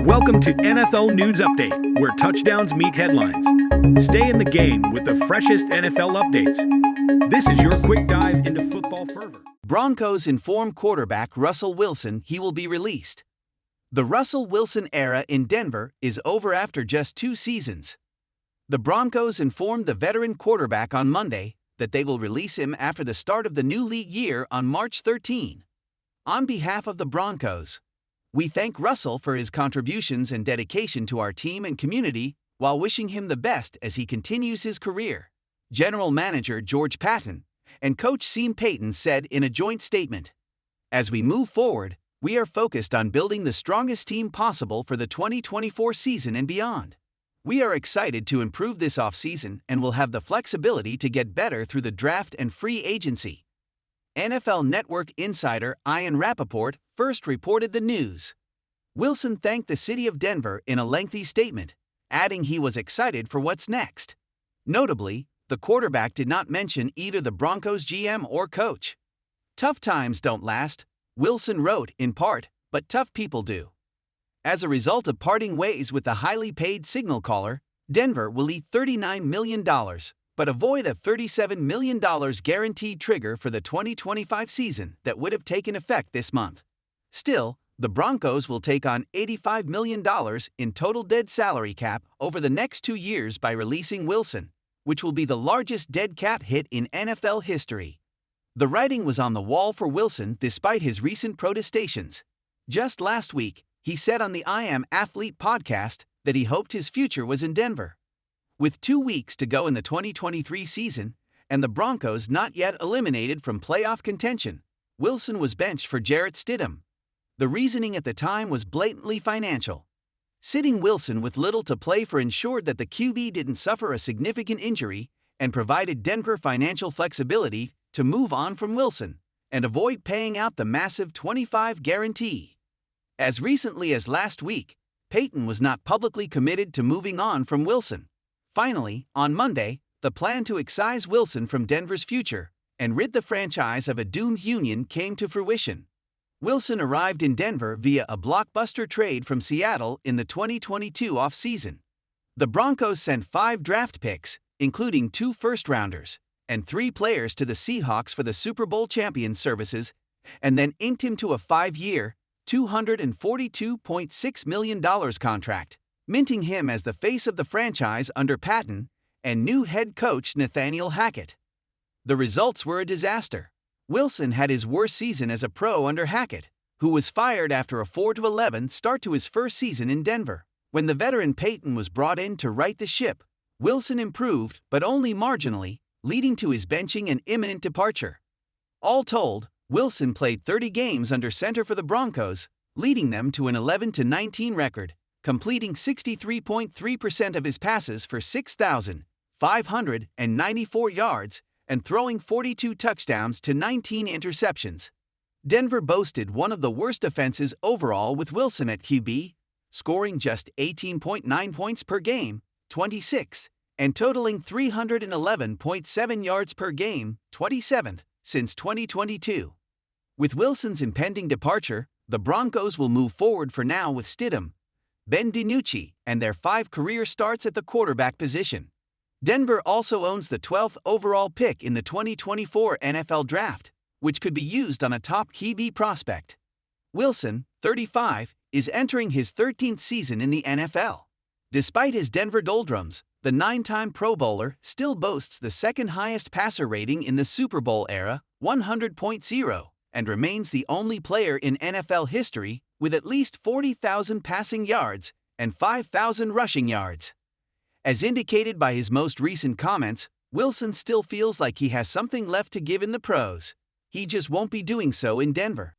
Welcome to NFL News Update, where touchdowns meet headlines. Stay in the game with the freshest NFL updates. This is your quick dive into football fervor. Broncos inform quarterback Russell Wilson he will be released. The Russell Wilson era in Denver is over after just 2 seasons. The Broncos informed the veteran quarterback on Monday that they will release him after the start of the new league year on March 13. On behalf of the Broncos, we thank Russell for his contributions and dedication to our team and community while wishing him the best as he continues his career, General Manager George Paton and Coach Sean Payton said in a joint statement. As we move forward, we are focused on building the strongest team possible for the 2024 season and beyond. We are excited to improve this offseason and will have the flexibility to get better through the draft and free agency. NFL Network insider Ian Rappaport first reported the news. Wilson thanked the city of Denver in a lengthy statement, adding he was excited for what's next. Notably, the quarterback did not mention either the Broncos GM or coach. Tough times don't last, Wilson wrote in part, but tough people do. As a result of parting ways with the highly paid signal caller, Denver will eat $39 million, but avoid a $37 million guaranteed trigger for the 2025 season that would have taken effect this month. Still, the Broncos will take on $85 million in total dead salary cap over the next 2 years by releasing Wilson, which will be the largest dead cap hit in NFL history. The writing was on the wall for Wilson despite his recent protestations. Just last week, he said on the I Am Athlete podcast that he hoped his future was in Denver. With 2 weeks to go in the 2023 season, and the Broncos not yet eliminated from playoff contention, Wilson was benched for Jarrett Stidham. The reasoning at the time was blatantly financial. Sitting Wilson with little to play for ensured that the QB didn't suffer a significant injury and provided Denver financial flexibility to move on from Wilson and avoid paying out the massive $25 guarantee. As recently as last week, Payton was not publicly committed to moving on from Wilson. Finally, on Monday, the plan to excise Wilson from Denver's future and rid the franchise of a doomed union came to fruition. Wilson arrived in Denver via a blockbuster trade from Seattle in the 2022 offseason. The Broncos sent 5 draft picks, including 2 first-rounders, and 3 players to the Seahawks for the Super Bowl champion services, and then inked him to a 5-year, $242.6 million contract, minting him as the face of the franchise under Paton and new head coach Nathaniel Hackett. The results were a disaster. Wilson had his worst season as a pro under Hackett, who was fired after a 4-11 start to his first season in Denver. When the veteran Payton was brought in to right the ship, Wilson improved, but only marginally, leading to his benching and imminent departure. All told, Wilson played 30 games under center for the Broncos, leading them to an 11-19 record, completing 63.3% of his passes for 6,594 yards and throwing 42 touchdowns to 19 interceptions. Denver boasted one of the worst offenses overall with Wilson at QB, scoring just 18.9 points per game, 26, and totaling 311.7 yards per game, 27th, since 2022. With Wilson's impending departure, the Broncos will move forward for now with Stidham, Ben DiNucci, and their 5 career starts at the quarterback position. Denver also owns the 12th overall pick in the 2024 NFL Draft, which could be used on a top QB prospect. Wilson, 35, is entering his 13th season in the NFL. Despite his Denver doldrums, the 9-time Pro Bowler still boasts the second highest passer rating in the Super Bowl era, 100.0, and remains the only player in NFL history with at least 40,000 passing yards and 5,000 rushing yards. As indicated by his most recent comments, Wilson still feels like he has something left to give in the pros. He just won't be doing so in Denver.